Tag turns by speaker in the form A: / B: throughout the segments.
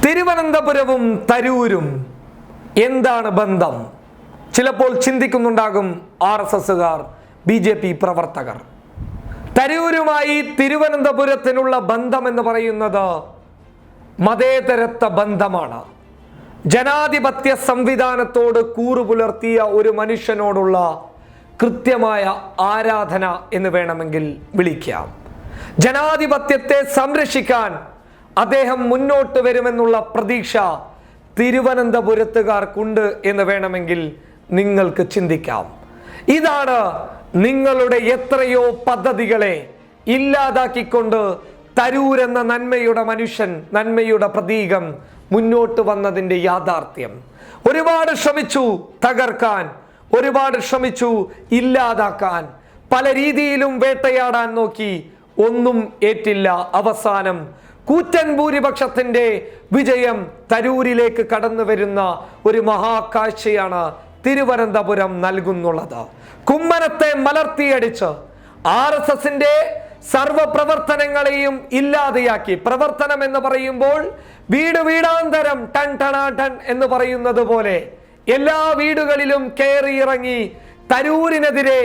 A: തിരുവനന്തപുരവും തരൂരും എന്താണ് ബന്ധം? ചിലപ്പോൾ ചിന്തിക്കുന്നുണ്ടാകും RSSകാർ, BJP പ്രവർത്തകർ. തരൂരുമായി തിരുവനന്തപുരത്തിനുള്ള ബന്ധം എന്ന് പറയുന്നത് മതേതരത്വ ബന്ധമാണ്. ജനാധിപത്യ സംവിധാനത്തോട് കൂറുപുലർത്തിയ ഒരു മനുഷ്യനോടുള്ള കൃത്യമായ ആരാധന എന്ന് വേണമെങ്കിൽ വിളിക്കാം. ജനാധിപത്യത്തെ സംരക്ഷിക്കാൻ അദ്ദേഹം മുന്നോട്ട് വരുമെന്നുള്ള പ്രതീക്ഷ തിരുവനന്തപുരത്തുകാർക്കുണ്ട് എന്ന് വേണമെങ്കിൽ നിങ്ങൾക്ക് ചിന്തിക്കാം. ഇതാണ് നിങ്ങളുടെ എത്രയോ പദ്ധതികളെ ഇല്ലാതാക്കിക്കൊണ്ട് തരൂർ എന്ന നന്മയുടെ മനുഷ്യൻ, നന്മയുടെ പ്രതീകം മുന്നോട്ട് വന്നതിൻ്റെ യാഥാർത്ഥ്യം. ഒരുപാട് ശ്രമിച്ചു തകർക്കാൻ, ഒരുപാട് ശ്രമിച്ചു ഇല്ലാതാക്കാൻ, പല രീതിയിലും വേട്ടയാടാൻ നോക്കി, ഒന്നും ഏറ്റില്ല. അവസാനം കൂറ്റൻ ഭൂരിപക്ഷത്തിന്റെ വിജയം തരൂരിലേക്ക് കടന്നു വരുന്ന ഒരു മഹാകാഴ്ചയാണ് തിരുവനന്തപുരം നൽകുന്നുള്ളത്. കുമ്മനത്തെ മലർത്തിയടിച്ച് RSSന്റെ സർവ പ്രവർത്തനങ്ങളെയും ഇല്ലാതെയാക്കി. പ്രവർത്തനം എന്ന് പറയുമ്പോൾ വീട് വീടാന്തരം ടൺ ടണാ ടൺ എന്ന് പറയുന്നത് പോലെ എല്ലാ വീടുകളിലും കയറിയിറങ്ങി തരൂരിനെതിരെ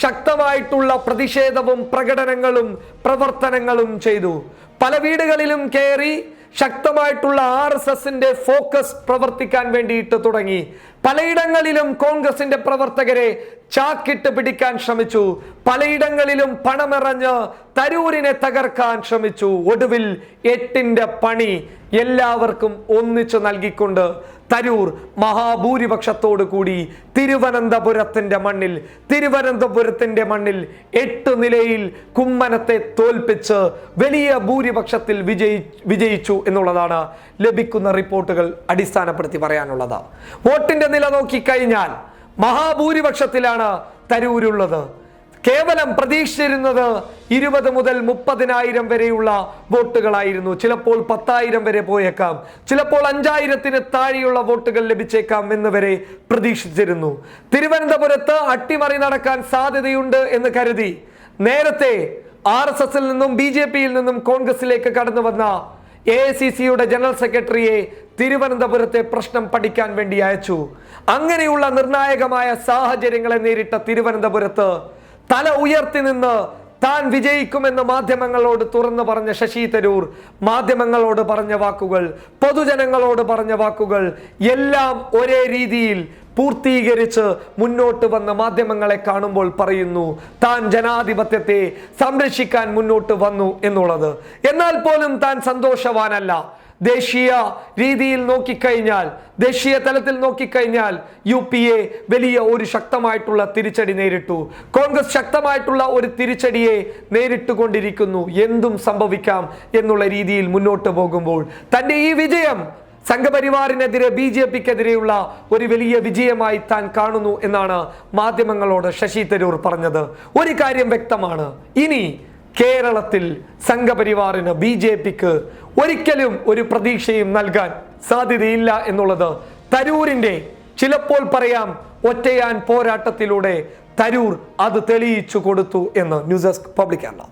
A: ശക്തമായിട്ടുള്ള പ്രതിഷേധവും പ്രകടനങ്ങളും പ്രവർത്തനങ്ങളും ചെയ്തു. പല വീടുകളിലും കയറി ശക്തമായിട്ടുള്ള RSSന്റെ ഫോക്കസ് പ്രവർത്തിക്കാൻ വേണ്ടിയിട്ട് തുടങ്ങി. പലയിടങ്ങളിലും കോൺഗ്രസിന്റെ പ്രവർത്തകരെ ചാക്കിട്ട് പിടിക്കാൻ ശ്രമിച്ചു. പലയിടങ്ങളിലും പണമെറിഞ്ഞ് തരൂരിനെ തകർക്കാൻ ശ്രമിച്ചു. ഒടുവിൽ 8ന്റെ പണി എല്ലാവർക്കും ഒന്നിച്ചു നൽകിക്കൊണ്ട് തരൂർ മഹാഭൂരിപക്ഷത്തോടു കൂടി തിരുവനന്തപുരത്തിന്റെ മണ്ണിൽ 8 നിലയിൽ കുമ്മനത്തെ തോൽപ്പിച്ച് വലിയ ഭൂരിപക്ഷത്തിൽ വിജയിച്ചു എന്നുള്ളതാണ് ലഭിക്കുന്ന റിപ്പോർട്ടുകൾ അടിസ്ഥാനപ്പെടുത്തി പറയാനുള്ളത്. വോട്ടിന്റെ നില നോക്കിക്കഴിഞ്ഞാൽ മഹാഭൂരിപക്ഷത്തിലാണ് തരൂരുള്ളത്. കേവലം പ്രതീക്ഷിച്ചിരുന്നത് 20 മുതൽ 30,000 വരെയുള്ള വോട്ടുകളായിരുന്നു. ചിലപ്പോൾ 10,000 വരെ പോയേക്കാം, ചിലപ്പോൾ 5,000-ന് താഴെയുള്ള വോട്ടുകൾ ലഭിച്ചേക്കാം എന്ന് വരെ പ്രതീക്ഷിച്ചിരുന്നു. തിരുവനന്തപുരത്ത് അട്ടിമറി നടക്കാൻ സാധ്യതയുണ്ട് എന്ന് കരുതി നേരത്തെ RSSൽ നിന്നും BJPയിൽ നിന്നും കോൺഗ്രസിലേക്ക് കടന്നു വന്ന AICCയുടെ ജനറൽ സെക്രട്ടറിയെ തിരുവനന്തപുരത്തെ പ്രശ്നം പഠിക്കാൻ വേണ്ടി അയച്ചു. അങ്ങനെയുള്ള നിർണായകമായ സാഹചര്യങ്ങളെ നേരിട്ട തിരുവനന്തപുരത്ത് തല ഉയർത്തി നിന്ന് താൻ വിജയിക്കുമെന്ന് മാധ്യമങ്ങളോട് തുറന്നു പറഞ്ഞ ശശി തരൂർ മാധ്യമങ്ങളോട് പറഞ്ഞ വാക്കുകൾ, പൊതുജനങ്ങളോട് പറഞ്ഞ വാക്കുകൾ എല്ലാം ഒരേ രീതിയിൽ പൂർത്തീകരിച്ച് മുന്നോട്ട് വന്ന മാധ്യമങ്ങളെ കാണുമ്പോൾ പറയുന്നു താൻ ജനാധിപത്യത്തെ സംരക്ഷിക്കാൻ മുന്നോട്ട് വന്നു എന്നുള്ളത്. എന്നാൽ പോലും താൻ സന്തോഷവാനല്ല. ദേശീയ രീതിയിൽ നോക്കിക്കഴിഞ്ഞാൽ, ദേശീയ തലത്തിൽ നോക്കിക്കഴിഞ്ഞാൽ UPA വലിയ ഒരു ശക്തമായിട്ടുള്ള തിരിച്ചടി നേരിട്ടു. കോൺഗ്രസ് ശക്തമായിട്ടുള്ള ഒരു തിരിച്ചടിയെ നേരിട്ടുകൊണ്ടിരിക്കുന്നു. എന്തും സംഭവിക്കാം എന്നുള്ള രീതിയിൽ മുന്നോട്ട് പോകുമ്പോൾ തൻ്റെ ഈ വിജയം സംഘപരിവാറിനെതിരെ BJPക്കെതിരെയുള്ള ഒരു വലിയ വിജയമായി താൻ കാണുന്നു എന്നാണ് മാധ്യമങ്ങളോട് ശശി തരൂർ പറഞ്ഞത്. ഒരു കാര്യം വ്യക്തമാണ്, ഇനി കേരളത്തിൽ സംഘപരിവാറിന് BJPക്ക് ഒരിക്കലും ഒരു പ്രതീക്ഷയും നൽകാൻ സാധ്യതയില്ല എന്നുള്ളത് തരൂരിന്റെ, ചിലപ്പോൾ പറയാം ഒറ്റയാൻ പോരാട്ടത്തിലൂടെ തരൂർ അത് തെളിയിച്ചു കൊടുത്തു എന്ന്. News desk public Kerala.